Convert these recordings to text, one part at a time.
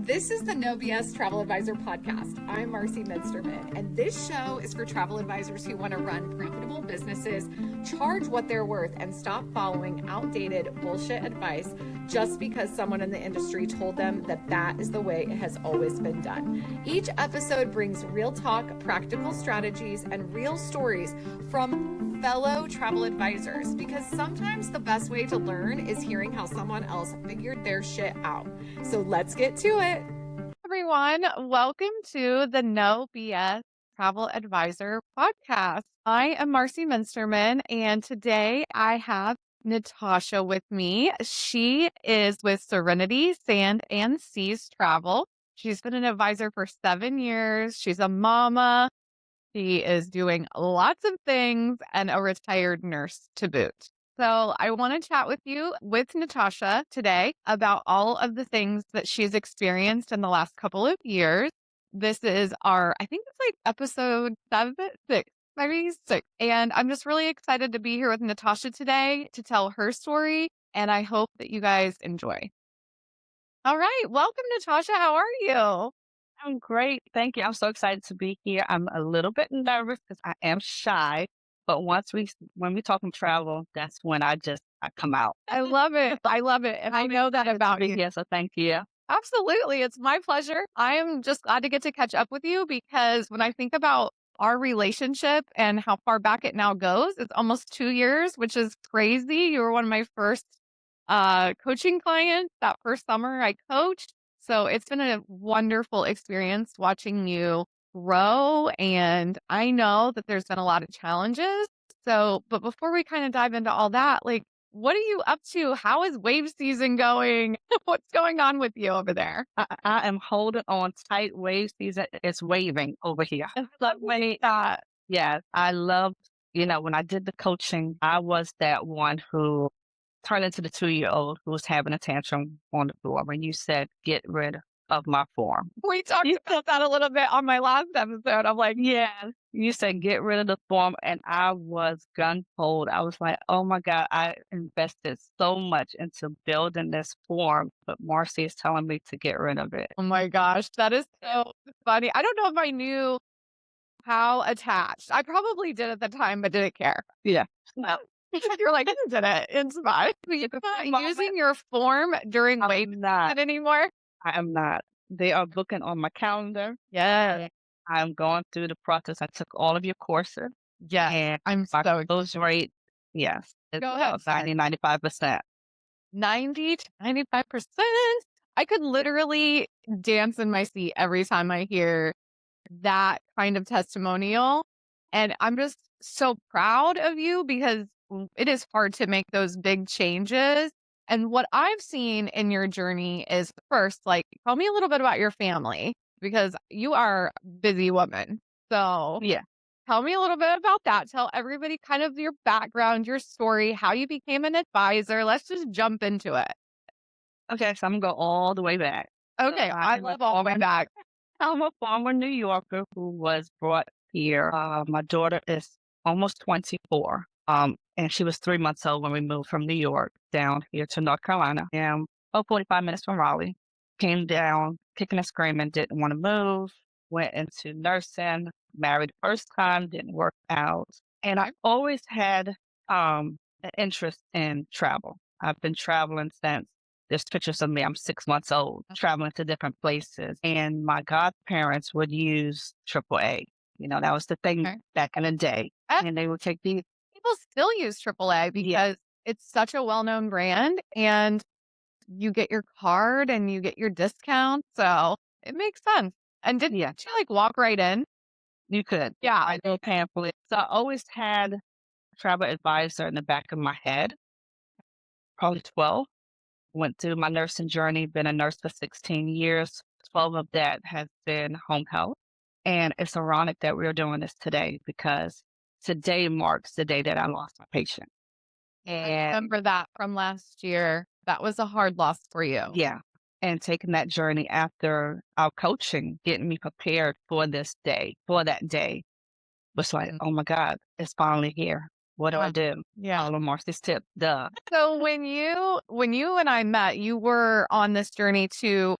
This is the No BS Travel Advisor podcast. I'm Marcie Muensterman, and this show is for travel advisors who want to run profitable businesses, charge what they're worth, and stop following outdated bullshit advice just because someone in the industry told them that that is the way it has always been done. Each episode brings real talk, practical strategies, and real stories from fellow travel advisors, because sometimes the best way to learn is hearing how someone else figured their shit out. So let's get to it. Everyone, welcome to the No BS Travel Advisor podcast. I am Marcie Muensterman, and today I have Natasha with me. She is with Serenity Sand and Seas Travel. She's been an advisor for 7 years. She's a mama. She is doing lots of things and a retired nurse to boot. So I want to chat with you with Natasha today about all of the things that she's experienced in the last couple of years. This is I think it's like episode 6, maybe 6. And I'm just really excited to be here with Natasha today to tell her story. And I hope that you guys enjoy. All right. Welcome, Natasha. How are you? I'm great. Thank you. I'm so excited to be here. I'm a little bit nervous because I am shy, but when we talk travel, that's when I come out. I love it. I love it. And I know that about you. Yeah, so thank you. Absolutely. It's my pleasure. I am just glad to get to catch up with you, because when I think about our relationship and how far back it now goes, it's almost 2 years, which is crazy. You were one of my first coaching clients that first summer I coached. So it's been a wonderful experience watching you grow. And I know that there's been a lot of challenges. So, but before we kind of dive into all that, like, what are you up to? How is wave season going? What's going on with you over there? I am holding on tight. Wave season is waving over here. Yes, I love, when I did the coaching, I was that one who turned into the 2-year-old who was having a tantrum on the floor when you said, get rid of my form. We talked about that a little bit on my last episode. I'm like, Yeah, you said get rid of the form, and I was gun-ho. I was like, oh my God, I invested so much into building this form, but Marcy is telling me to get rid of it. oh my gosh, that is so funny. I don't know if I knew how attached. I probably did at the time, but didn't care. Yeah. No. You're like, I did it. It's fine. You're not using your form during wave I'm not. anymore. I am not. They are booking on my calendar. Yeah. I'm going through the process. I took all of your courses, Yeah. and I'm my so close rate, yes, it's Go ahead. about 95%. 90 to 95%. I could literally dance in my seat every time I hear that kind of testimonial. And I'm just so proud of you, because it is hard to make those big changes. And what I've seen in your journey is, first, like, tell me a little bit about your family, because you are a busy woman. So Yeah. tell me a little bit about that. Tell everybody kind of your background, your story, how you became an advisor. Let's just jump into it. Okay, so I'm gonna go all the way back. Okay. I love all the way back. I'm a former New Yorker who was brought here. My daughter is almost 24. And she was 3 months old when we moved from New York down here to North Carolina. And about 45 minutes from Raleigh. Came down, kicking and screaming, didn't want to move. Went into nursing, married the first time, didn't work out. And I've always had an interest in travel. I've been traveling since there's pictures of me. I'm 6 months old, traveling to different places. And my godparents would use AAA. That was the thing back in the day. And they would take these. People still use AAA because it's such a well-known brand, and you get your card and you get your discount. So it makes sense. And didn't you like walk right in? You could. Yeah. I know pamphlet. So I always had a travel advisor in the back of my head. Probably 12. Went through my nursing journey, been a nurse for 16 years. 12 of that has been home health. And it's ironic that we're doing this today, because today marks the day that I lost my patient. I And remember that from last year. That was a hard loss for you. yeah, and taking that journey after our coaching, getting me prepared for that day, was like, oh my God, it's finally here. What do I do? Yeah. Follow Marcie's tip. Duh. So when you and I met, you were on this journey to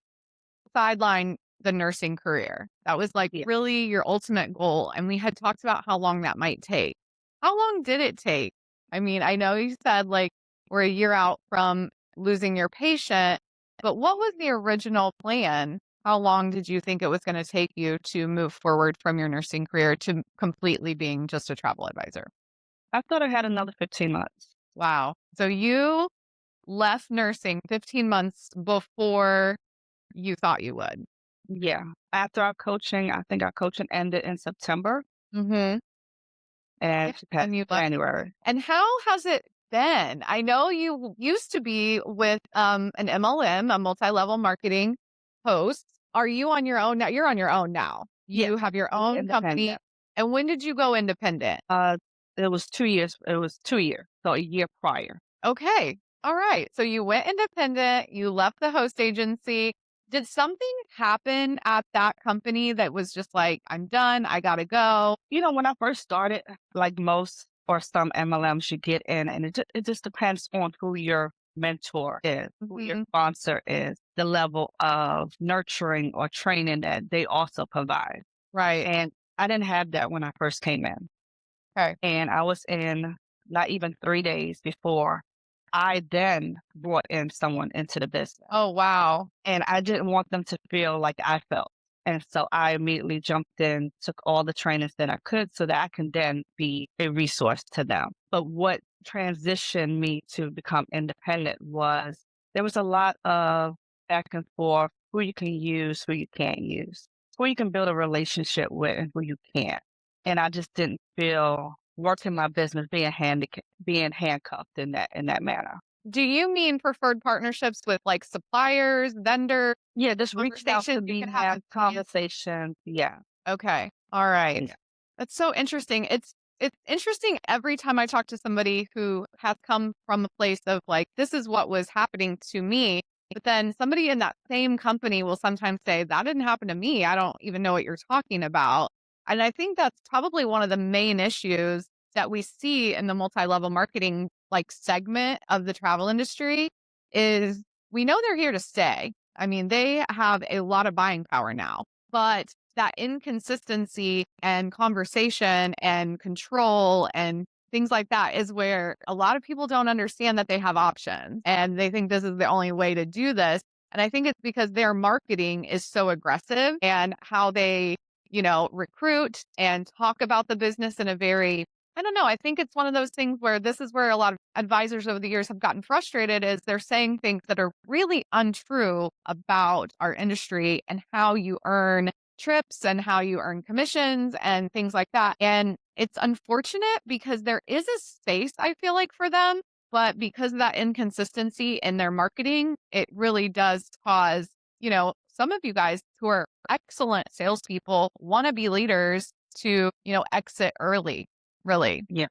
sideline the nursing career. That was like Yeah. really your ultimate goal. And we had talked about how long that might take. How long did it take? I mean, I know you said like we're a year out from losing your patient, but what was the original plan? How long did you think it was going to take you to move forward from your nursing career to completely being just a travel advisor? I thought I had another 15 months. Wow. So you left nursing 15 months before you thought you would. Yeah. After our coaching, I think our coaching ended in September Mm-hmm. and she passed And you in left. January. And how has it been? I know you used to be with an MLM, a multi-level marketing host. Are you on your own now? You're on your own now. Yeah. You have your own company. Independent. And when did you go independent? It was 2 years. It was 2 years. So a year prior. Okay. All right. So you went independent, you left the host agency. Did something happen at that company that was just like, I'm done, I gotta go? When I first started, like most or some MLMs, you get in, and it just depends on who your mentor is, who your Mhm. sponsor is, the level of nurturing or training that they also provide. Right. And I didn't have that when I first came in. Okay. And I was in not even 3 days before I then brought in someone into the business. Oh, wow. And I didn't want them to feel like I felt. And so I immediately jumped in, took all the trainings that I could so that I can then be a resource to them. But what transitioned me to become independent was there was a lot of back and forth, who you can use, who you can't use, who you can build a relationship with and who you can't. And I just didn't feel working my business being handcuffed in that manner. Do you mean preferred partnerships with like suppliers, vendors, Yeah, just reached out to conversations you me, can have have with clients? conversations. Yeah. Okay. All right. Yeah. That's so interesting. It's interesting every time I talk to somebody who has come from a place of like, this is what was happening to me. But then somebody in that same company will sometimes say, that didn't happen to me. I don't even know what you're talking about. And I think that's probably one of the main issues that we see in the multi-level marketing like segment of the travel industry is we know they're here to stay. I mean, they have a lot of buying power now, but that inconsistency and conversation and control and things like that is where a lot of people don't understand that they have options and they think this is the only way to do this. And I think it's because their marketing is so aggressive and how they, recruit and talk about the business in a very, I don't know. I think it's one of those things where this is where a lot of advisors over the years have gotten frustrated is they're saying things that are really untrue about our industry and how you earn trips and how you earn commissions and things like that. And it's unfortunate because there is a space, I feel like, for them. But because of that inconsistency in their marketing, it really does cause, some of you guys who are excellent salespeople want to be leaders to, exit early, really. Yeah.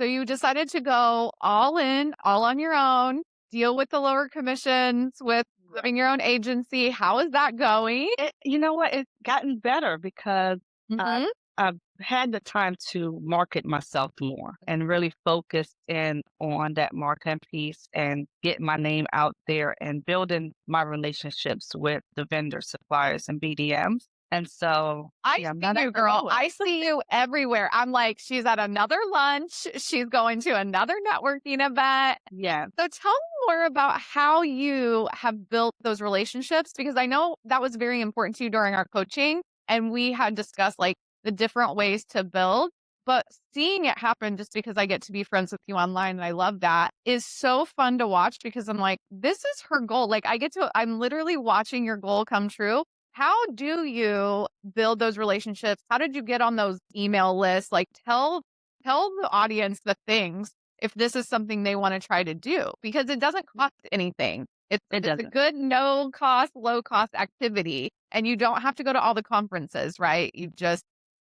So you decided to go all in, all on your own, deal with the lower commissions, with having your own agency. How is that going? You know what? It's gotten better because Mhm. I've had the time to market myself more and really focus in on that marketing piece and get my name out there and building my relationships with the vendors, suppliers, and BDMs. And so, I yeah, I'm see not at you, the girl. lowest. I see you everywhere. I'm like, she's at another lunch. She's going to another networking event. Yeah. So tell me more about how you have built those relationships, because I know that was very important to you during our coaching. And we had discussed like the different ways to build, but seeing it happen just because I get to be friends with you online and I love that is so fun to watch because I'm like, this is her goal. Like I'm literally watching your goal come true. How do you build those relationships? How did you get on those email lists? Like tell the audience the things if this is something they want to try to do, because it doesn't cost anything. It It's a doesn't. good no cost, low cost activity. And you don't have to go to all the conferences, right?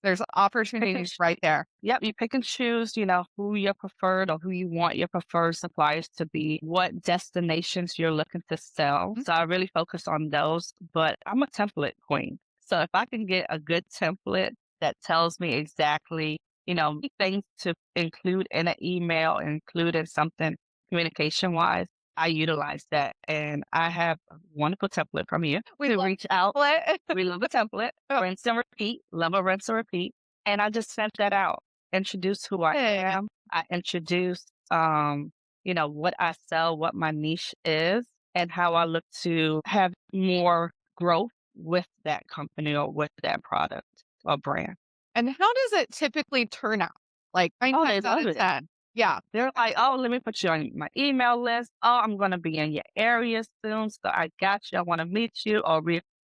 There's opportunities right there. Yep, you pick and choose, who your preferred or who you want your preferred suppliers to be, what destinations you're looking to sell. Mhm. So I really focus on those, but I'm a template queen. So if I can get a good template that tells me exactly things to include in an email, include in something communication wise, I utilize that. And I have a wonderful template from you We to love reach out. it. We love a template, Oh. rinse and repeat, love a rinse and repeat. And I just sent that out, introduce who I Yeah. am. I introduce, what I sell, what my niche is, and how I look to have more growth with that company or with that product or brand. And how does it typically turn out? Like nine Oh, they times out love of it. 10. Yeah. They're like, "Oh, let me put you on my email list. Oh, I'm gonna be in your area soon, so I got you. I want to meet you." Or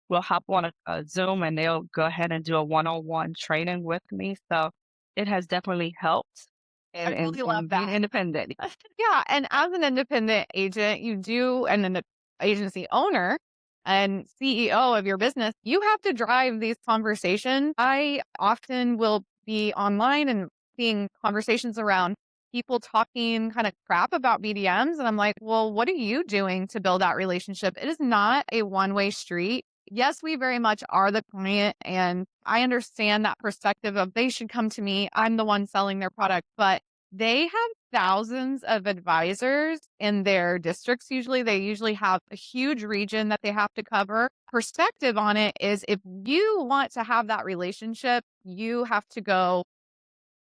we'll hop on a Zoom and they'll go ahead and do a one-on-one training with me. So it has definitely helped I in really love being that. independent. Yeah. And as an independent agent, you do, and an agency owner and CEO of your business, you have to drive these conversations. I often will be online and seeing conversations around people talking kind of crap about BDMs. And I'm like, well, what are you doing to build that relationship? It is not a one-way street. Yes, we very much are the client. And I understand that perspective of they should come to me. I'm the one selling their product. But they have thousands of advisors in their districts. They usually have a huge region that they have to cover. Perspective on it is if you want to have that relationship, you have to go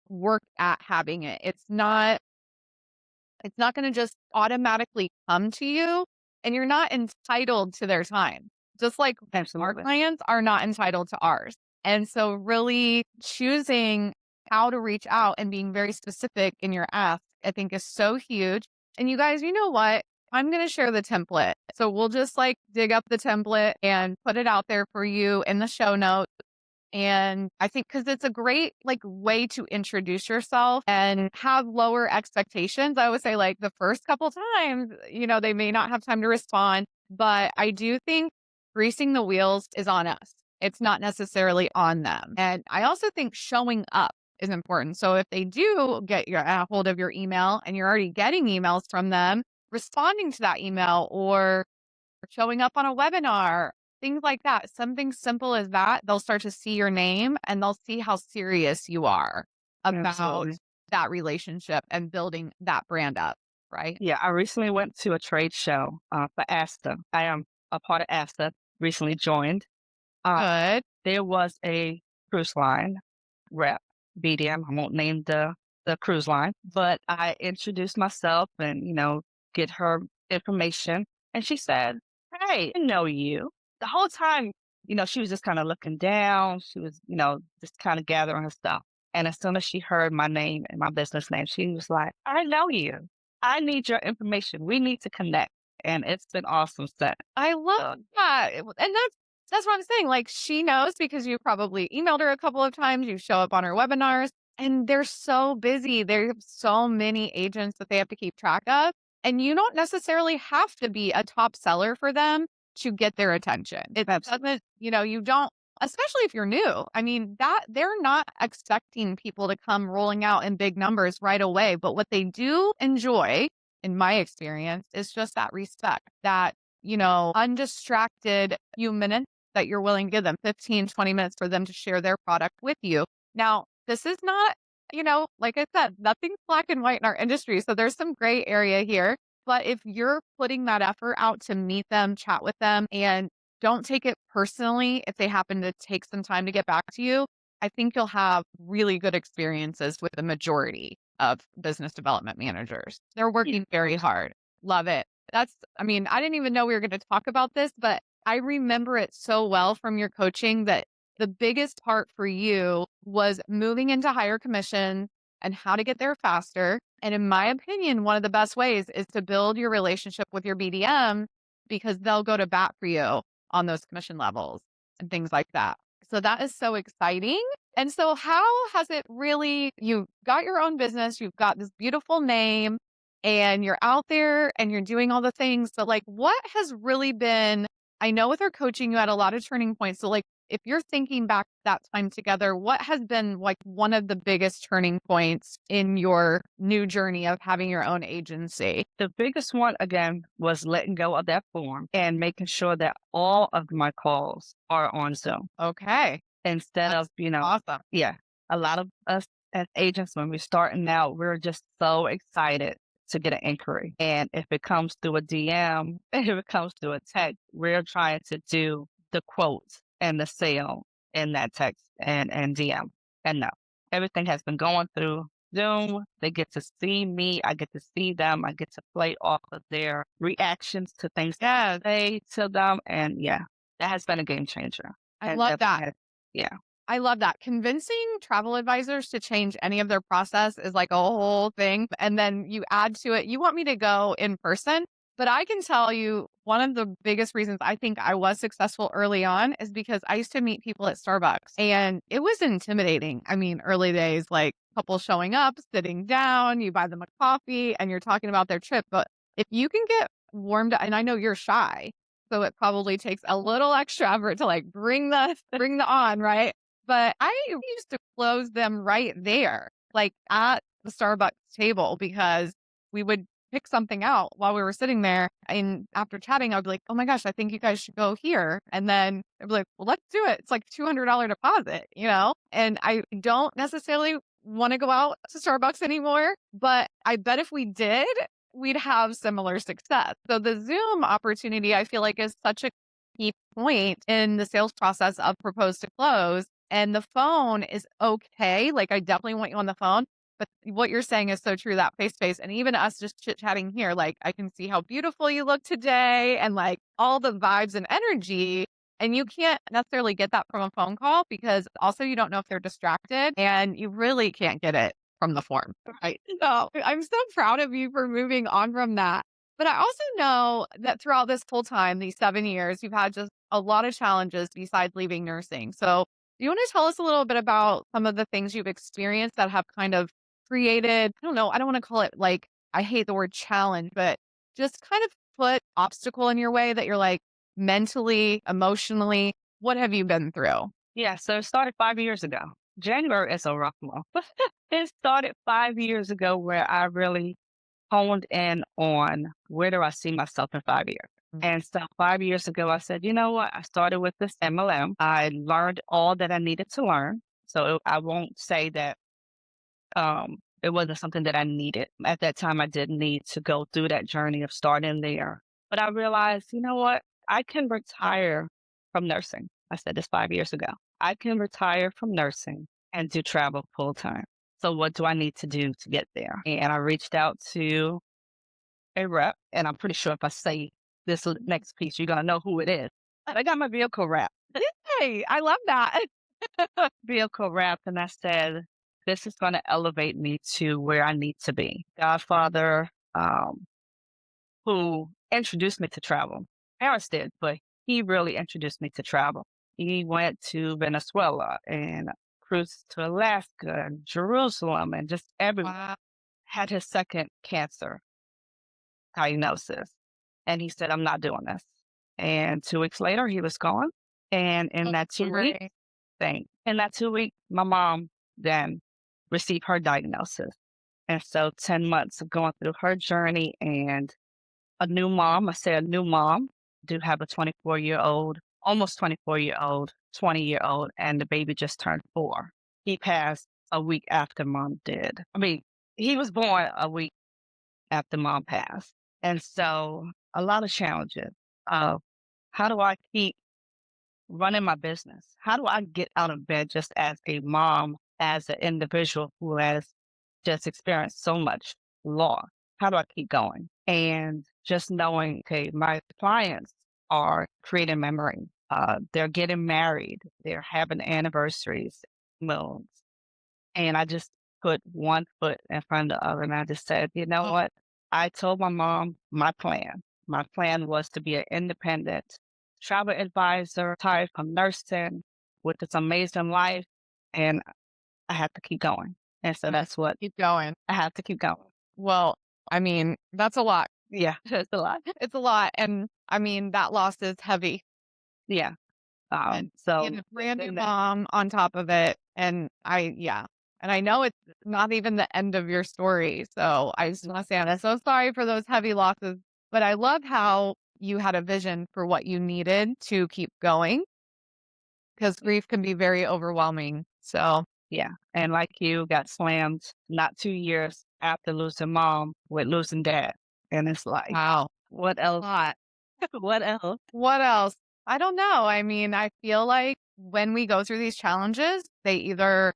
work at having it. It's not going to just automatically come to you, and you're not entitled to their time. Just like our Absolutely. clients are not entitled to ours. And so really choosing how to reach out and being very specific in your ask, I think is so huge. And you guys, you know what? I'm going to share the template. So we'll just like dig up the template and put it out there for you in the show notes. And I think because it's a great like way to introduce yourself and have lower expectations. I would say like the first couple times, they may not have time to respond, but I do think greasing the wheels is on us. It's not necessarily on them. And I also think showing up is important. So if they do get a hold of your email and you're already getting emails from them, responding to that email or showing up on a webinar, things like that. Something simple as that, they'll start to see your name and they'll see how serious you are about Absolutely. that relationship and building that brand up, right? Yeah, I recently went to a trade show for ASTA. I am a part of ASTA, recently joined. Uh, Good. there was a cruise line rep, BDM. I won't name the cruise line, but I introduced myself and, get her information. And she said, "Hey, I know you." The whole time, she was just kind of looking down. She was, just kind of gathering her stuff. And as soon as she heard my name and my business name, she was like, "I know you. I need your information. We need to connect." And it's been awesome since. I love that. And that's what I'm saying. Like she knows because you probably emailed her a couple of times, you show up on her webinars, and they're so busy. There are so many agents that they have to keep track of. And you don't necessarily have to be a top seller for them to get their attention. It Absolutely. doesn't, you don't, especially if you're new. I mean, that they're not expecting people to come rolling out in big numbers right away. But what they do enjoy, in my experience, is just that respect, that, undistracted few minutes that you're willing to give them, 15, 20 minutes for them to share their product with you. Now, this is not, like I said, nothing's black and white in our industry. So there's some gray area here. But if you're putting that effort out to meet them, chat with them, and don't take it personally if they happen to take some time to get back to you, I think you'll have really good experiences with the majority of business development managers. They're working very hard. Love it. I didn't even know we were going to talk about this, but I remember it so well from your coaching that the biggest part for you was moving into higher commission and how to get there faster. And in my opinion, one of the best ways is to build your relationship with your BDM because they'll go to bat for you on those commission levels and things like that. So that is so exciting. And so how has it really, you've got your own business, you've got this beautiful name and you're out there and you're doing all the things. So like what has really been, I know with our coaching, you had a lot of turning points. So like, if you're thinking back that time together, what has been like one of the biggest turning points in your new journey of having your own agency? The biggest one, again, was letting go of that form and making sure that all of my calls are on Zoom Okay. instead That's of, awesome. yeah, a lot of us as agents, when we're starting out, we're just so excited to get an inquiry. And if it comes through a DM, if it comes through a text, we're trying to do the quote and the sale in that text and DM. And no, everything has been going through Zoom. They get to see me. I get to see them. I get to play off of their reactions to things that I say to them. And yeah, that has been a game changer. I And love definitely that. yeah. I love that. Convincing travel advisors to change any of their process is like a whole thing. And then you add to it, you want me to go in person. But I can tell you one of the biggest reasons I think I was successful early on is because I used to meet people at Starbucks and it was intimidating. I mean, early days, like couple showing up, sitting down, you buy them a coffee and you're talking about their trip. But if you can get warmed up, and I know you're shy, so it probably takes a little extra effort to like bring the on, right? But I used to close them right there, like at the Starbucks table, because we would pick something out while we were sitting there. And after chatting, I'd be like, oh my gosh, I think you guys should go here. And then I'd be like, well, let's do it. It's like $200 deposit, you know? And I don't necessarily want to go out to Starbucks anymore, but I bet if we did, we'd have similar success. So the Zoom opportunity, I feel like, is such a key point in the sales process of propose to close. And the phone is okay. Like, I definitely want you on the phone. But what you're saying is so true, that face to face. And even us just chit chatting here, like, I can see how beautiful you look today and like all the vibes and energy. And you can't necessarily get that from a phone call because also you don't know if they're distracted and you really can't get it from the form. Right. So I'm so proud of you for moving on from that. But I also know that throughout this whole time, these 7 years, you've had just a lot of challenges besides leaving nursing. So do you want to tell us a little bit about some of the things you've experienced that have kind of created, I don't know, I don't want to call it like, I hate the word challenge, but just kind of put obstacle in your way that you're like mentally, emotionally, what have you been through? Yeah, so it started 5 years ago. January is a rough month. It started 5 years ago where I really honed in on where do I see myself in 5 years. And so 5 years ago, I said, you know what? I started with this MLM. I learned all that I needed to learn. So I won't say that it wasn't something that I needed. At that time, I didn't need to go through that journey of starting there. But I realized, you know what? I can retire from nursing. I said this 5 years ago. I can retire from nursing and do travel full time. So what do I need to do to get there? And I reached out to a rep, and I'm pretty sure if I say this next piece, you're gonna know who it is. I got my vehicle wrapped. Hey, I love that. Vehicle wrapped, and I said, "This is gonna elevate me to where I need to be." Godfather, who introduced me to travel. Parents did, but he really introduced me to travel. He went to Venezuela and cruised to Alaska and Jerusalem and just everywhere. Wow. Had his second cancer diagnosis. And he said, I'm not doing this. And 2 weeks later, he was gone. And in that 2 week Great. in that 2 week, my mom then received her diagnosis. And so 10 months of going through her journey and a new mom, I say a new mom, do have a 24-year-old, almost 24-year-old, 20-year-old, and the baby just turned 4. He passed a week after mom did. I mean, he was born a week after mom passed. And so a lot of challenges of how do I keep running my business? How do I get out of bed just as a mom, as an individual who has just experienced so much loss? How do I keep going? And just knowing, okay, my clients are creating memory. They're getting married. They're having anniversaries, moons. And I just put one foot in front of the other. And I just said, you know Oh, what? I told my mom my plan. My plan was to be an independent travel advisor, retired from nursing with this amazing life. And I had to keep going. And so that's what keep going. I have to keep going. Well, I mean, that's a lot. Yeah, it's a lot. It's a lot. And I mean, that loss is heavy. Yeah. And So being a brand new within that, mom on top of it. And yeah. And I know it's not even the end of your story. So I just want to say I'm so sorry for those heavy losses. But I love how you had a vision for what you needed to keep going because grief can be very overwhelming. So Yeah. And like you, got slammed not 2 years after losing mom with losing dad. And it's like, Wow. what else? Lot. What else? What else? I don't know. I mean, I feel like when we go through these challenges, they either,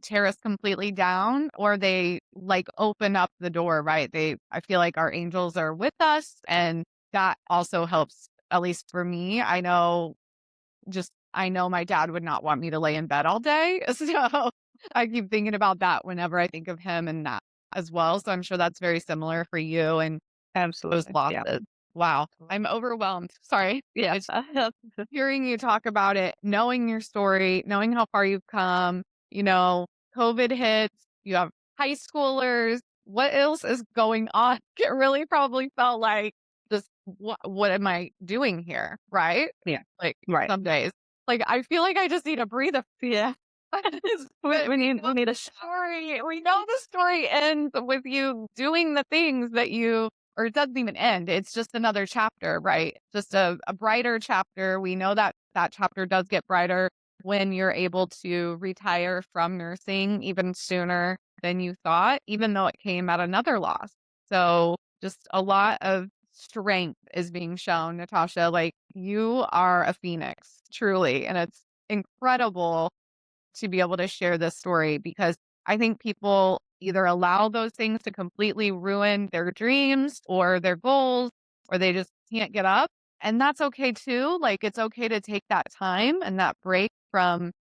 tear us completely down or they like open up the door, right? I feel like our angels are with us and that also helps, at least for me. I know my dad would not want me to lay in bed all day. So I keep thinking about that whenever I think of him and that as well. So I'm sure that's very similar for you and those Absolutely. Yeah. losses. Wow. I'm overwhelmed. Sorry. Yes. Hearing you talk about it, knowing your story, knowing how far you've come, COVID hits, you have high schoolers. What else is going on? It really probably felt like just what am I doing here? Right? Yeah. Like Right. some days. Like I feel like I just need a breather. Yeah. We need a Story. We know the story ends with you doing the things that or it doesn't even end. It's just another chapter, right? Just a brighter chapter. We know that that chapter does get brighter when you're able to retire from nursing even sooner than you thought, even though it came at another loss. So just a lot of strength is being shown, Natasha. Like you are a phoenix, truly. And it's incredible to be able to share this story because I think people either allow those things to completely ruin their dreams or their goals, or they just can't get up. And that's okay too. Like it's okay to take that time and that break from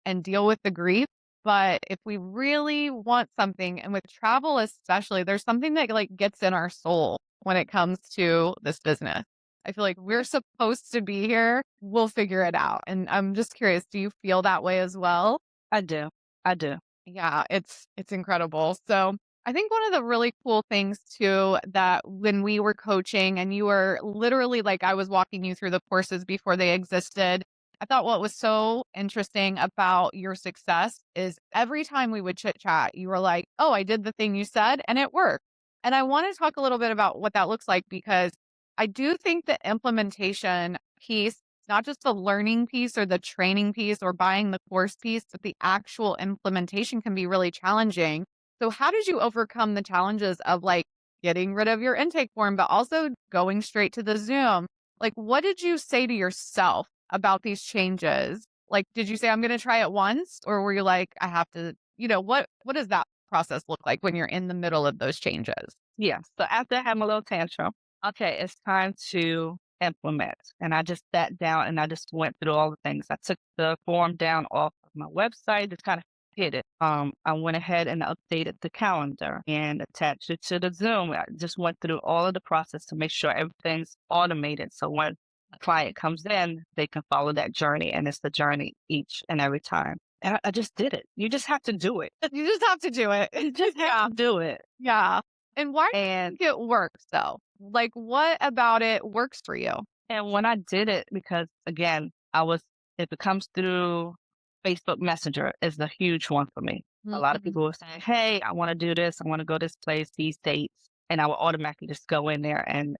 and deal with the grief. But if we really want something, and with travel especially, there's something that like gets in our soul when it comes to this business. I feel like we're supposed to be here. We'll figure it out. And I'm just curious, do you feel that way as well? I do. I do. Yeah, it's incredible. So I think one of the really cool things too that when we were coaching and you were literally like I was walking you through the courses before they existed, I thought what was so interesting about your success is every time we would chit chat, you were like, "Oh, I did the thing you said and it worked." And I want to talk a little bit about what that looks like because I do think the implementation piece, not just the learning piece or the training piece or buying the course piece, but the actual implementation can be really challenging. So how did you overcome the challenges of like getting rid of your intake form, but also going straight to the Zoom? Like, what did you say to yourself about these changes? Like, did you say, I'm going to try it once? Or were you like, I have to, what does that process look like when you're in the middle of those changes? Yeah. So after I had my little tantrum, okay, it's time to implement. And I just sat down and I just went through all the things. I took the form down off of my website, just kind of hid it. I went ahead and updated the calendar and attached it to the Zoom. I just went through all of the process to make sure everything's automated. So when a client comes in, they can follow that journey and it's the journey each and every time. And I just did it. You just have to do it. You just have to do it. You just have to do it. Yeah. And why do you And think it works though? Like what about it works for you? And when I did it, because again, if it comes through Facebook Messenger, is a huge one for me. A lot of Mhm. people will say, hey, I want to do this. I want to go this place, these dates. And I will automatically just go in there and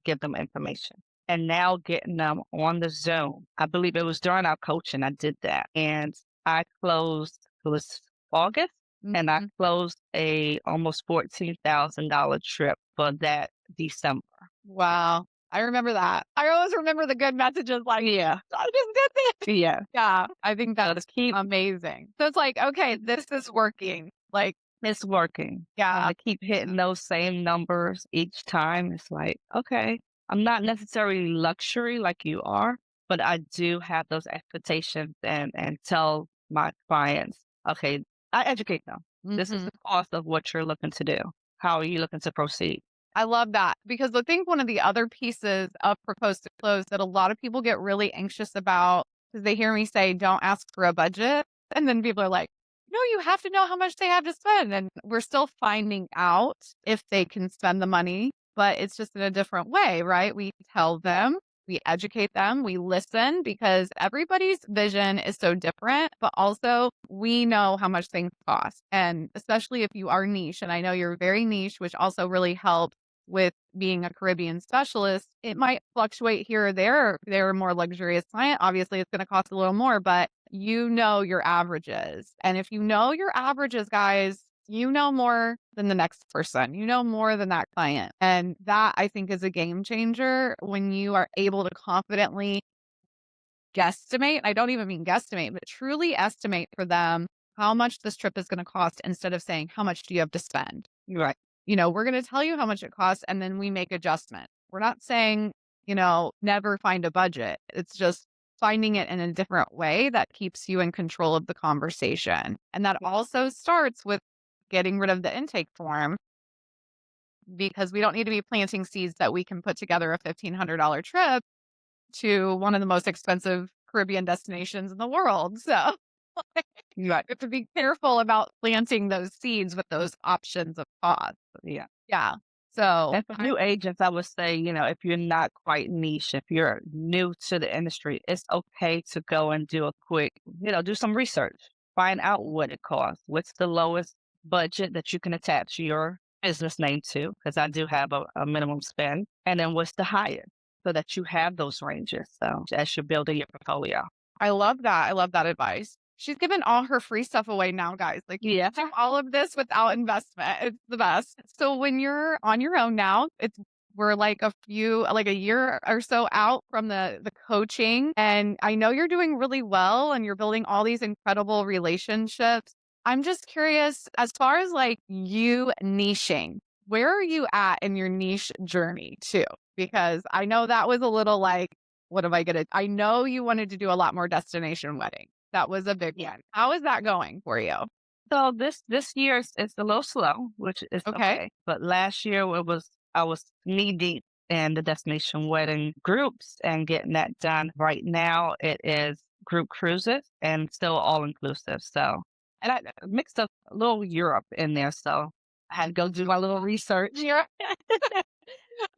give them information. And now getting them on the Zoom, I believe it was during our coaching, I did that. And I closed, it was August, and I Mhm. closed a almost $14,000 trip for that December. Wow. I remember that. I always remember the good messages like, Yeah. I just did this. Yeah. Yeah. I think So to that's keep amazing. So it's like, okay, this is working. Like, It's working. yeah. To keep hitting those same numbers each time, it's like, okay, I'm not necessarily luxury like you are, but I do have those expectations and tell my clients, okay, I educate them. This is Mhm. the cost of what you're looking to do. How are you looking to proceed? I love that because I think one of the other pieces of propose to close that a lot of people get really anxious about because they hear me say, don't ask for a budget. And then people are like, no, you have to know how much they have to spend. And we're still finding out if they can spend the money, but it's just in a different way, right? We tell them, we educate them, we listen because everybody's vision is so different, but also we know how much things cost. And especially if you are niche, and I know you're very niche, which also really helps with being a Caribbean specialist, it might fluctuate here or there. If they're a more luxurious client, obviously it's going to cost a little more, but you know your averages. And if you know your averages, guys, you know more than the next person. You know more than that client. And that I think is a game changer when you are able to confidently guesstimate. I don't even mean guesstimate, but truly estimate for them how much this trip is going to cost instead of saying, how much do you have to spend? Right. We're going to tell you how much it costs and then we make adjustment. We're not saying, never find a budget. It's just finding it in a different way that keeps you in control of the conversation. And that also starts with getting rid of the intake form because we don't need to be planting seeds that we can put together a $1,500 trip to one of the most expensive Caribbean destinations in the world. So Right. you have to be careful about planting those seeds with those options of cost. Yeah. Yeah. So And for new agents, I would say, if you're not quite niche, if you're new to the industry, it's okay to go and do a quick, do some research, find out what it costs. What's the lowest budget that you can attach your business name to? Because I do have a minimum spend. And then what's the highest so that you have those ranges. So as you're building your portfolio. I love that. I love that advice. She's given all her free stuff away now, guys. Like, you Yeah. do all of this without investment. It's the best. So when you're on your own now, we're like a year or so out from the coaching. And I know you're doing really well and you're building all these incredible relationships. I'm just curious, as far as like you niching, where are you at in your niche journey too? Because I know that was a little like, what am I going to? I know you wanted to do a lot more destination weddings. That was a big one. How is that going for you? So this year it's a little slow, which is Okay. okay. But last year I was knee deep in the destination wedding groups and getting that done. Right now it is group cruises and still all inclusive. So and I mixed up a little Europe in there. So I had to go do my little research. Yeah.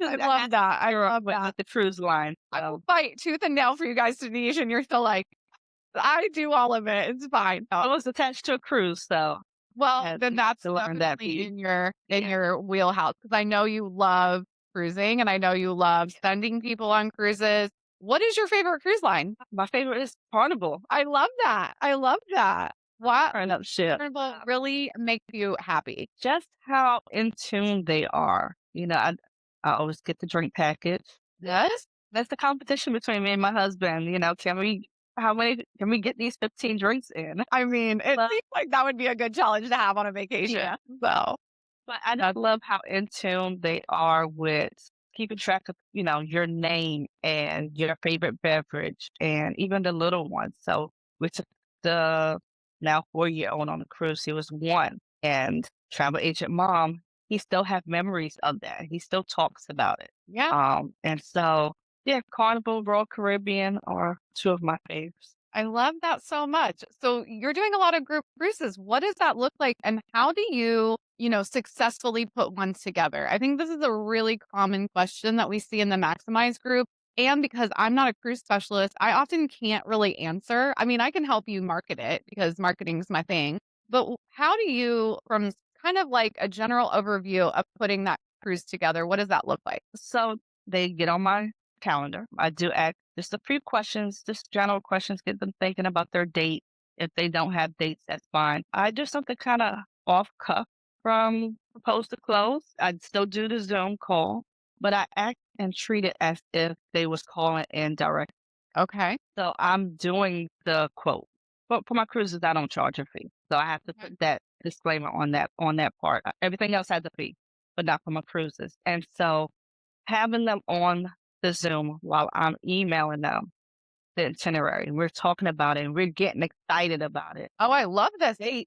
I love that. I love that. With the cruise line. I will fight tooth and nail for you guys to niche, and you're still like, I do all of it. It's fine. I was attached to a cruise, so Well, then that's to learn that definitely piece. in your wheelhouse because I know you love cruising and I know you love sending people on cruises. What is your favorite cruise line? My favorite is Carnival. I love that. I love that. What Turn up ship. Carnival really makes you happy? Just how in tune they are. I always get the drink package. Yes. That's the competition between me and my husband. How many can we get these 15 drinks in? I mean, it seems like that would be a good challenge to have on a vacation. Yeah. So, But I love how in tune they are with keeping track of, your name and your favorite beverage and even the little ones. So we took the now 4-year-old on the cruise. He was 1 and travel agent mom. He still have memories of that. He still talks about it. yeah. And so yeah, Carnival, Royal Caribbean are 2 of my faves. I love that so much. So you're doing a lot of group cruises. What does that look like? And how do you, successfully put one together? I think this is a really common question that we see in the Maximize group. And because I'm not a cruise specialist, I often can't really answer. I mean, I can help you market it because marketing is my thing. But how do you, from kind of like a general overview of putting that cruise together, what does that look like? So they get on my calendar. I do ask just a few questions, just general questions, get them thinking about their date. If they don't have dates, that's fine. I do something kind of off cuff from proposed to close. I still do the Zoom call, but I act and treat it as if they was calling in direct. Okay. So I'm doing the quote. But for my cruises, I don't charge a fee. So I have to put that disclaimer on that part. Everything else has a fee, but not for my cruises. And so having them on the Zoom while I'm emailing them the itinerary, we're talking about it and we're getting excited about it. Oh, I love this. This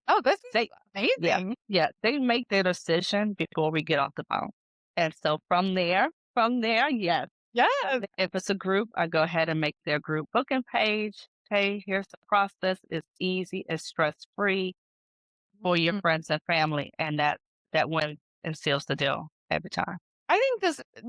is amazing. Yeah, they make their decision before we get off the phone. And so from there, yes. Yes. If it's a group, I go ahead and make their group booking page. Hey, here's the process. It's easy, it's stress-free for your friends and family. And that wins and seals the deal every time. I think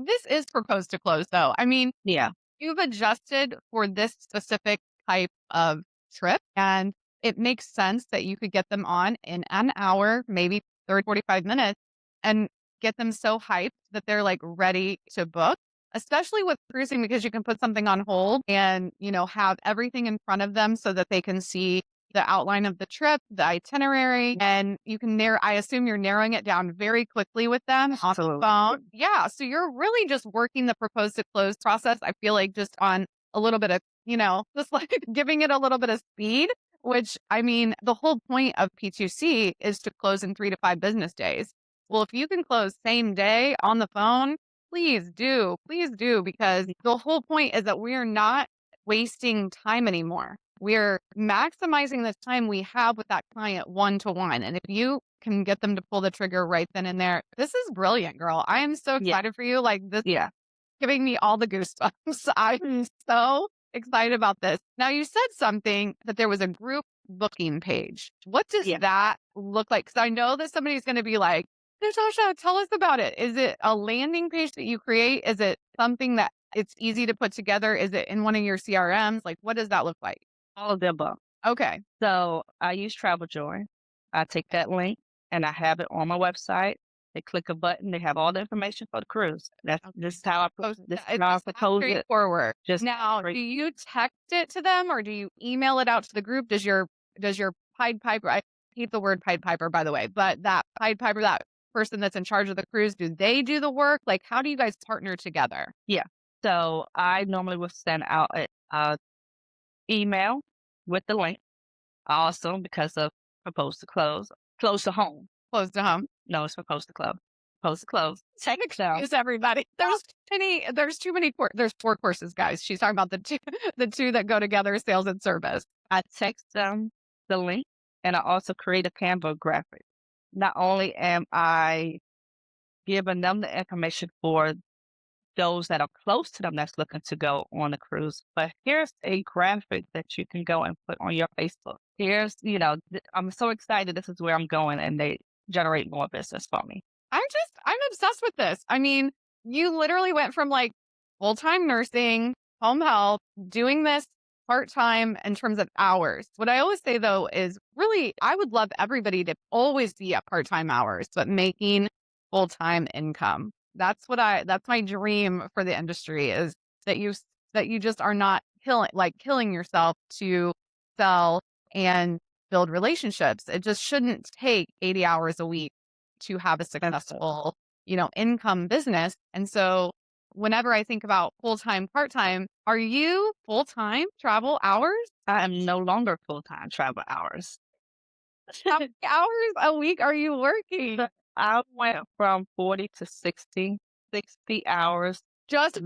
this is proposed to close though. I mean, Yeah. you've adjusted for this specific type of trip and it makes sense that you could get them on in an hour, maybe 30, 45 minutes and get them so hyped that they're like ready to book. especially with cruising, because you can put something on hold and, have everything in front of them so that they can see the outline of the trip, the itinerary, and you can I assume you're narrowing it down very quickly with them on the phone. Yeah. So you're really just working the propose to close process. I feel like just on a little bit of, just like giving it a little bit of speed, which I mean, the whole point of P2C is to close in 3 to 5 business days. Well, if you can close same day on the phone, please do, because the whole point is that we're not wasting time anymore. We're maximizing the time we have with that client one-to-one. And if you can get them to pull the trigger right then and there, this is brilliant, girl. I am so excited for you. Like this giving me all the goosebumps. I'm so excited about this. Now, you said something that there was a group booking page. What does that look like? Because I know that somebody's going to be like, Natasha, tell us about it. Is it a landing page that you create? Is it something that it's easy to put together? Is it in one of your CRMs? Like, what does that look like? All of the above. Okay. So I use Travel Joy. I take that link and I have it on my website. They click a button. They have all the information for the cruise. This is how I propose it. Straightforward. Now, do you text it to them or do you email it out to the group? Does your Pied Piper? I hate the word Pied Piper, by the way, but that Pied Piper, that person that's in charge of the cruise, do they do the work? Like, how do you guys partner together? Yeah. So I normally will send out a email with the link. Also, because of close to home. Close to home. No, it's proposed to close. Check it out. It's everybody. There's too many. There's 4 courses, guys. She's talking about the two that go together, sales and service. I text them the link and I also create a Canva graphic. Not only am I giving them the information for those that are close to them that's looking to go on a cruise, but here's a graphic that you can go and put on your Facebook. Here's, I'm so excited. This is where I'm going, and they generate more business for me. I'm obsessed with this. I mean, you literally went from like full-time nursing, home health, doing this part-time in terms of hours. What I always say though is really, I would love everybody to always be at part-time hours, but making full-time income. That's my dream for the industry, is that you just are not killing yourself to sell and build relationships. It just shouldn't take 80 hours a week to have a successful, income business. And so whenever I think about full-time, part-time, are you full-time travel hours? I am no longer full-time travel hours. How many hours a week are you working? I went from 40 to 60 hours. Just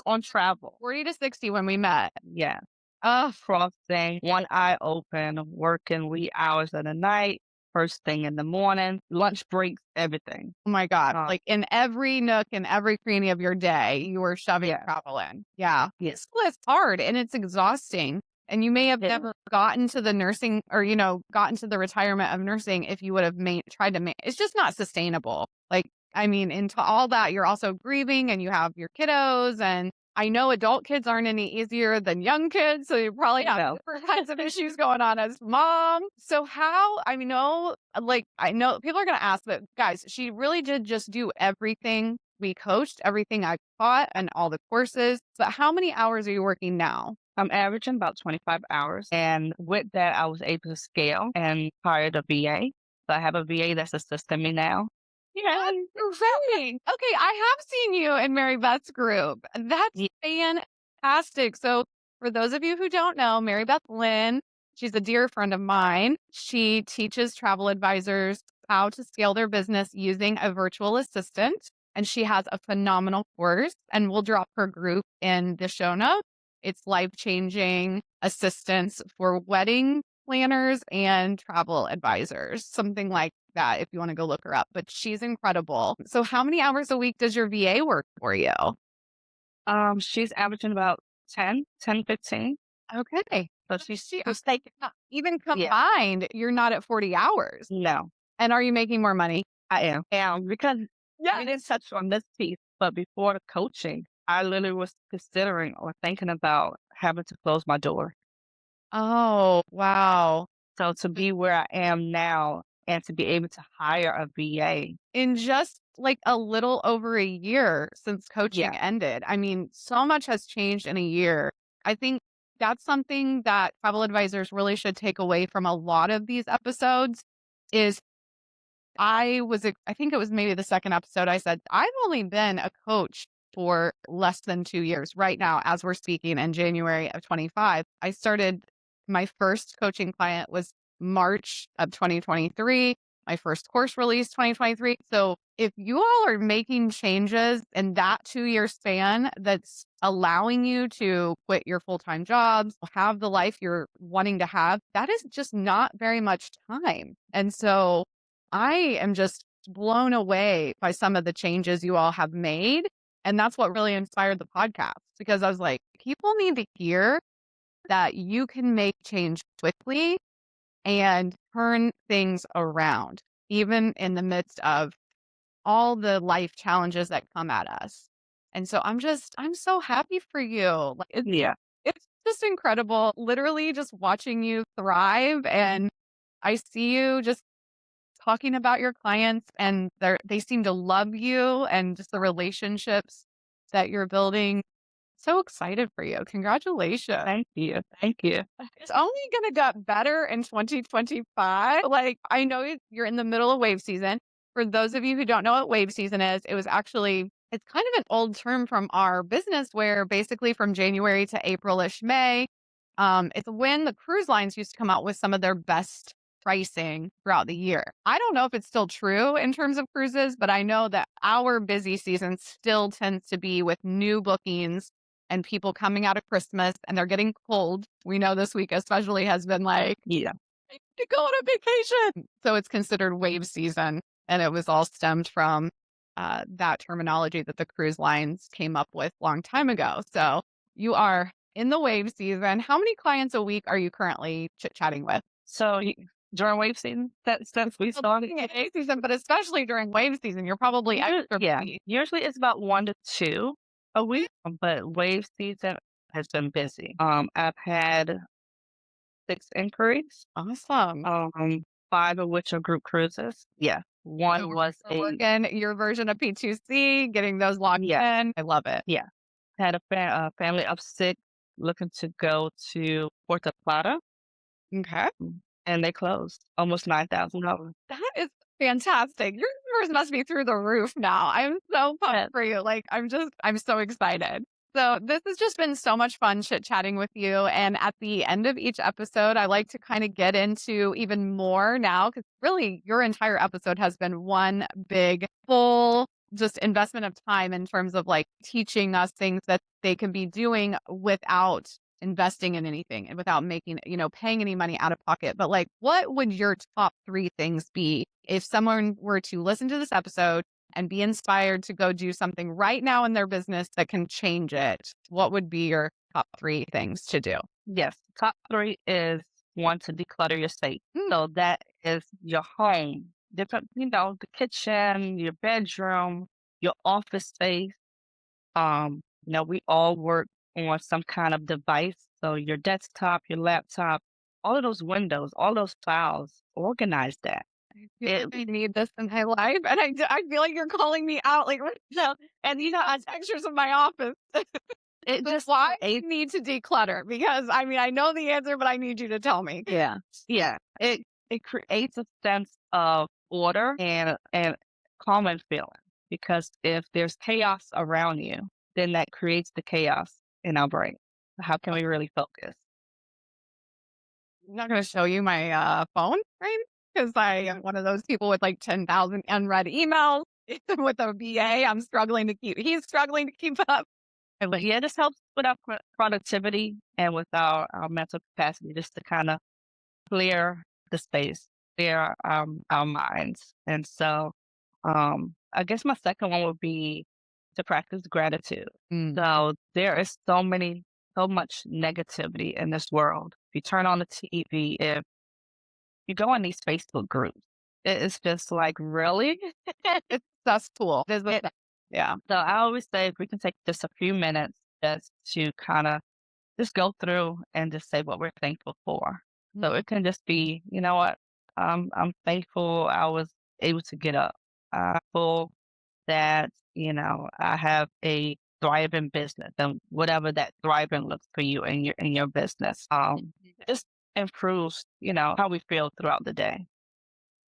on travel. 40 to 60 when we met. Yeah. Crossing, one eye open, working wee hours of the night, first thing in the morning, lunch breaks, everything. Oh my God. Like in every nook and every cranny of your day, you were shoving travel in. Yeah. Yes. It's hard and it's exhausting. And you may have never gotten to the nursing or, gotten to the retirement of nursing if you would have tried to it's just not sustainable. Like, I mean, into all that, you're also grieving and you have your kiddos. And I know adult kids aren't any easier than young kids. So you probably have different kinds of issues going on as mom. So I know people are going to ask, but guys, she really did just do everything. We coached everything I taught and all the courses. But how many hours are you working now? I'm averaging about 25 hours. And with that, I was able to scale and hired a VA. So I have a VA that's assisting me now. Yeah. Okay, I have seen you in Mary Beth's group. That's fantastic. So for those of you who don't know, Mary Beth Lynn, she's a dear friend of mine. She teaches travel advisors how to scale their business using a virtual assistant. And she has a phenomenal course, and we'll drop her group in the show notes. It's life-changing assistance for wedding planners and travel advisors, something like that, if you want to go look her up. But she's incredible. So how many hours a week does your VA work for you? She's averaging about 10, 15. Okay. So she's even combined, you're not at 40 hours. No. And are you making more money? I am. Because we didn't touch on this piece, but before the coaching, I literally was considering or thinking about having to close my door. Oh, wow. So to be where I am now and to be able to hire a VA. In just like a little over a year since coaching Yeah. ended. I mean, so much has changed in a year. I think that's something that travel advisors really should take away from a lot of these episodes is I think it was maybe the second episode I said, I've only been a coach for less than 2 years right now as we're speaking in January of 25. I started my first coaching client was March of 2023. My first course release 2023. So if you all are making changes in that 2 year span that's allowing you to quit your full-time jobs, have the life you're wanting to have, that is just not very much time. And so I am just blown away by some of the changes you all have made. And that's what really inspired the podcast because I was like, people need to hear that you can make change quickly and turn things around, even in the midst of all the life challenges that come at us. And so I'm so happy for you. Like Yeah. it's just incredible, literally just watching you thrive. And I see you just talking about your clients and they seem to love you and just the relationships that you're building. So excited for you. Congratulations. Thank you. Thank you. It's only going to get better in 2025. Like, I know you're in the middle of wave season. For those of you who don't know what wave season is, it's kind of an old term from our business where basically from January to April-ish, May, it's when the cruise lines used to come out with some of their best pricing throughout the year. I don't know if it's still true in terms of cruises, but I know that our busy season still tends to be with new bookings and people coming out of Christmas and they're getting cold. We know this week especially has been like, Yeah. I need to go on a vacation. So it's considered wave season. And it was all stemmed from that terminology that the cruise lines came up with a long time ago. So you are in the wave season. How many clients a week are you currently chit-chatting with? So during wave season, since we started, In wave season, but especially during wave season, you're probably extra busy. usually it's about 1 to 2 a week, but wave season has been busy. I've had 6 inquiries, Awesome. 5 of which are group cruises. Yeah, one was working your version of P2C, getting those locked in. I love it. Yeah, had a family of 6 looking to go to Puerto Plata, Okay. and they closed almost $9,000. That is fantastic. Your numbers must be through the roof now. I'm so pumped for you. Like, I'm so excited. So this has just been so much fun chit-chatting with you. And at the end of each episode, I like to kind of get into even more now because really your entire episode has been one big, full just investment of time in terms of like teaching us things that they can be doing without investing in anything and without making, paying any money out of pocket. But like, what would your top 3 things be if someone were to listen to this episode and be inspired to go do something right now in their business that can change it? What would be your top 3 things to do? Yes, top 3 is one to declutter your space. So that is your home, different, the kitchen, your bedroom, your office space. We all work on some kind of device. So your desktop, your laptop, all of those windows, all those files, organize that. I need this in my life. And I feel like you're calling me out like right now. And I pictures of my office. It just why I need to declutter? Because I mean, I know the answer, but I need you to tell me. Yeah. It creates a sense of order and calming feeling. Because if there's chaos around you, then that creates the chaos in our brain. How can we really focus? I'm not going to show you my phone, right? Because I am one of those people with like 10,000 unread emails with a VA. He's struggling to keep up. But yeah, this helps with our productivity and with our mental capacity just to kind of clear the space, clear our minds. And so I guess my second one would be to practice gratitude. So there is so much negativity in this world. If you turn on the TV, if you go on these Facebook groups, it's just like, really? It's cesspool. Yeah. So I always say if we can take just a few minutes just to kind of just go through and just say what we're thankful for. So it can just be, you know what, I'm thankful I was able to get up. I'm that, I have a thriving business and whatever that thriving looks for you in your business. Just improves, how we feel throughout the day.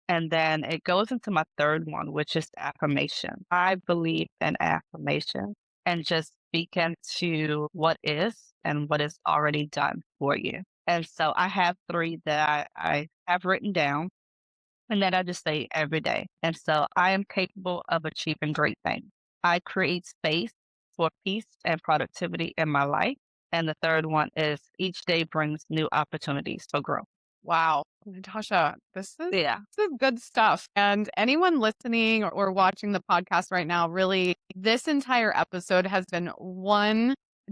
And then it goes into my third one, which is affirmation. I believe in affirmation and just speaking to what is and what is already done for you. And so I have three that I have written down and that I just say every day. And so I am capable of achieving great things. I create space for peace and productivity in my life. And the third one is each day brings new opportunities for growth. Wow. Natasha, Yeah. this is good stuff. And anyone listening or watching the podcast right now, really, this entire episode has been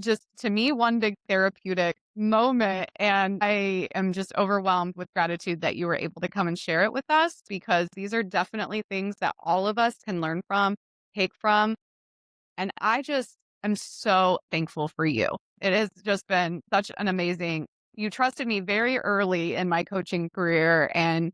just to me, one big therapeutic moment. And I am just overwhelmed with gratitude that you were able to come and share it with us, because these are definitely things that all of us can learn from, take from. And I just am so thankful for you. It has just been such an amazing, you trusted me very early in my coaching career. And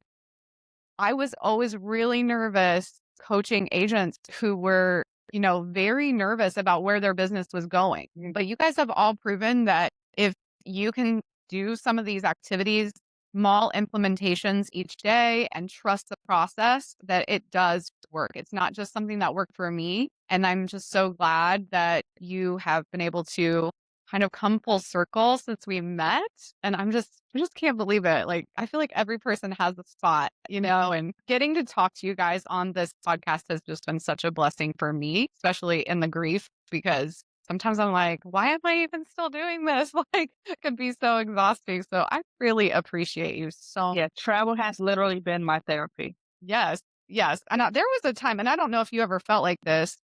I was always really nervous coaching agents who were, very nervous about where their business was going. But you guys have all proven that if you can do some of these activities, small implementations each day, and trust the process, that it does work. It's not just something that worked for me. And I'm just so glad that you have been able to kind of come full circle since we met. And I just can't believe it. Like, I feel like every person has a spot, and getting to talk to you guys on this podcast has just been such a blessing for me, especially in the grief, because sometimes I'm like, why am I even still doing this? Like, it could be so exhausting. So I really appreciate you so. Yeah. Travel has literally been my therapy. Yes. Yes. And there was a time, and I don't know if you ever felt like this.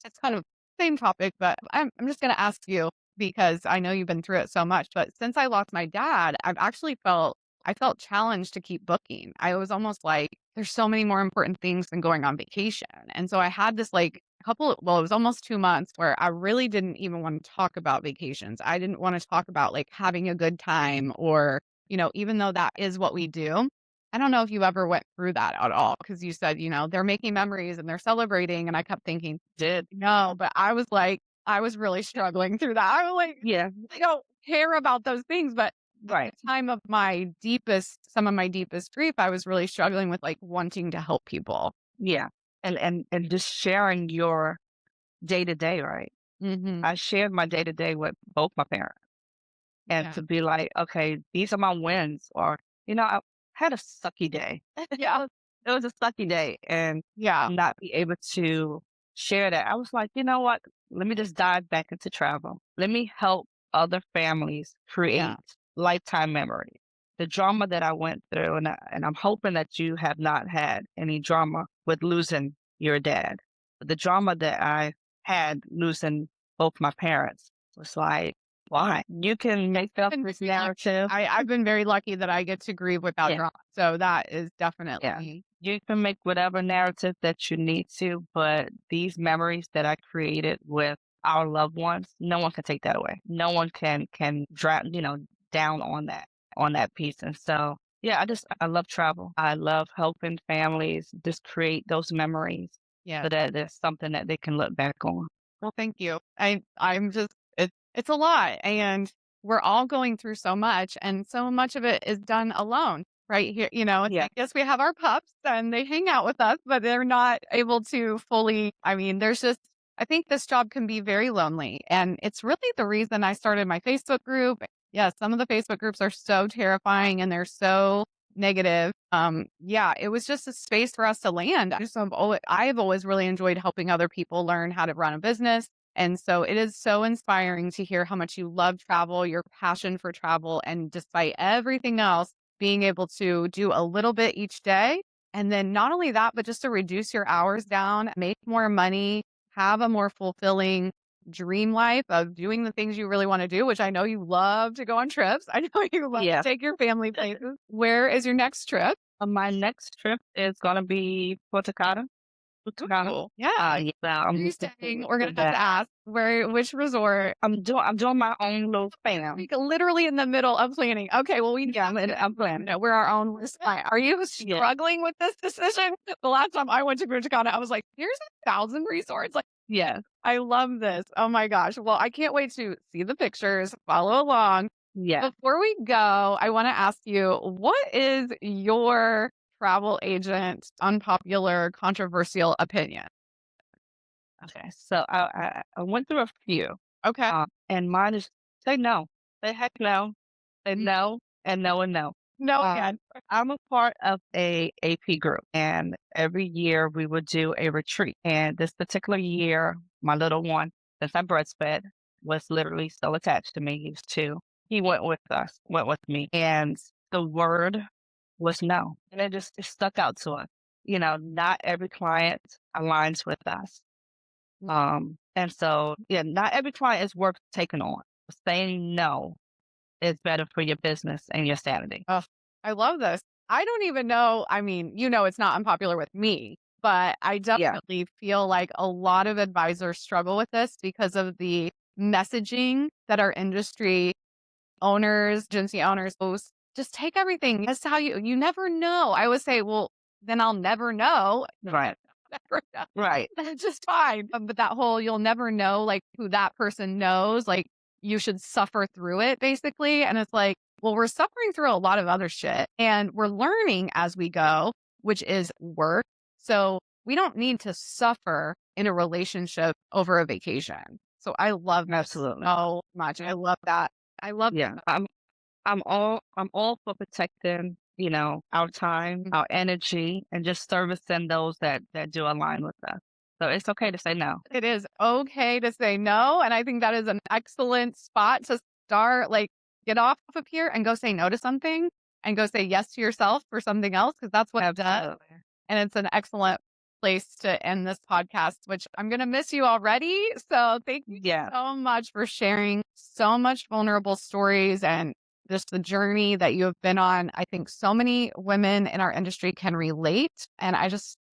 It's kind of same topic, but I'm just going to ask you, because I know you've been through it so much. But since I lost my dad, I felt challenged to keep booking. I was almost like, there's so many more important things than going on vacation. And so I had this like it was almost 2 months where I really didn't even want to talk about vacations. I didn't want to talk about like having a good time, or, even though that is what we do. I don't know if you ever went through that at all, because you said, they're making memories and they're celebrating. And I kept thinking, no, but I was really struggling through that. I was like, Yeah. I don't care about those things. But Right. at the time of some of my deepest grief, I was really struggling with like wanting to help people. Yeah. And just sharing your day to day, right? Mm-hmm. I shared my day to day with both my parents. And Yeah. to be like, okay, these are my wins, or, I had a sucky day. Yeah. It was a sucky day, and Yeah. not be able to share that. I was like, you know what? Let me just dive back into travel. Let me help other families create lifetime memories. The drama that I went through, and I'm hoping that you have not had any drama with losing your dad. The drama that I had losing both my parents was like, why? You can make up this narrative. I've been very lucky that I get to grieve without Yeah. drama. So that is Yeah. definitely. You can make whatever narrative that you need to, but these memories that I created with our loved ones, no one can take that away. No one can down on that piece. And so, yeah, I love travel. I love helping families just create those memories Yeah. so that there's something that they can look back on. Well, thank you. I'm just, it's a lot, and we're all going through so much, and so much of it is done alone right here. It's Yeah. like, yes, we have our pups and they hang out with us, but they're not able to fully, I think this job can be very lonely, and it's really the reason I started my Facebook group. Yeah. Some of the Facebook groups are so terrifying and they're so negative. Yeah, it was just a space for us to land. I've always really enjoyed helping other people learn how to run a business. And so it is so inspiring to hear how much you love travel, your passion for travel, and despite everything else, being able to do a little bit each day. And then not only that, but just to reduce your hours down, make more money, have a more fulfilling dream life of doing the things you really want to do, which I know you love to go on trips. I know you love to take your family places. Where is your next trip? My next trip is going to be Puerto Cana. Cool. Yeah. Yeah, Where are you staying? We're gonna have to ask which resort. I'm doing my own little fan. Like literally in the middle of planning. Okay, well I'm planning. no, we're our own list. Are you struggling with this decision? The last time I went to Punta Cana, I was like, "There's 1,000 resorts." Like, Yeah, I love this. Oh my gosh. Well, I can't wait to see the pictures, follow along. yeah. Before we go, I want to ask you, what is your travel agent unpopular, controversial opinion? Okay, so I went through a few, Okay. and mine is say no, say heck no, say no, and no and no. No, Uh, again. I'm a part of a AP group, and every year we would do a retreat. And this particular year, my little one, since I breastfed, was literally still attached to me. He was 2. He went with us, went with me, and the word was no, and it stuck out to us. Not every client aligns with us. And so, yeah, not every client is worth taking on. Saying no is better for your business and your sanity. Oh, I love this. I don't even know. I mean, it's not unpopular with me, but I Yeah, definitely feel like a lot of advisors struggle with this because of the messaging that our industry owners, agency owners post. Just take everything. That's how you never know. I would say, well, then I'll never know. right, Never know. right. That's just fine. But that whole you'll never know like who that person knows, like you should suffer through it basically. And it's like, well, we're suffering through a lot of other shit and we're learning as we go, which is work. So we don't need to suffer in a relationship over a vacation. So I love that Absolutely. so much. I love that. I love Yeah. that. I'm all for protecting, our time, Mhm. our energy, and just servicing those that do align with us. So it's okay to say no. It is okay to say no. And I think that is an excellent spot to start. Like, get off of here and go say no to something and go say yes to yourself for something else because that's what it does. Absolutely. And it's an excellent place to end this podcast, which I'm going to miss you already. So thank you Yeah. so much for sharing so much vulnerable stories and just the journey that you have been on. I think so many women in our industry can relate. And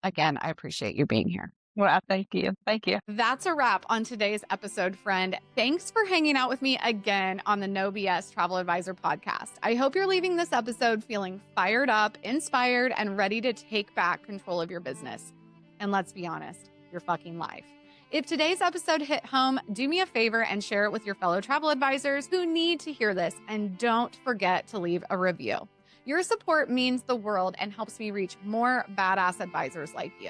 again, I appreciate you being here. Well, I thank you. Thank you. That's a wrap on today's episode, friend. Thanks for hanging out with me again on the No BS Travel Advisor podcast. I hope you're leaving this episode feeling fired up, inspired, and ready to take back control of your business. And let's be honest, your fucking life. If today's episode hit home, do me a favor and share it with your fellow travel advisors who need to hear this. And don't forget to leave a review. Your support means the world and helps me reach more badass advisors like you.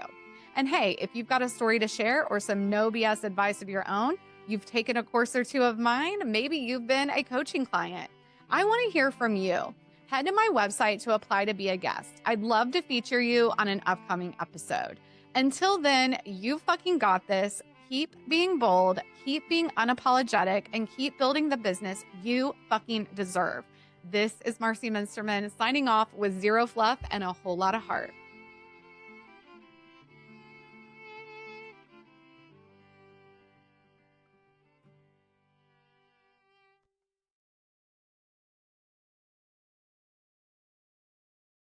And hey, if you've got a story to share or some no BS advice of your own, you've taken a course or 2 of mine, maybe you've been a coaching client, I want to hear from you. Head to my website to apply to be a guest. I'd love to feature you on an upcoming episode. Until then, you fucking got this. Keep being bold, keep being unapologetic, and keep building the business you fucking deserve. This is Marcie Muensterman signing off with zero fluff and a whole lot of heart.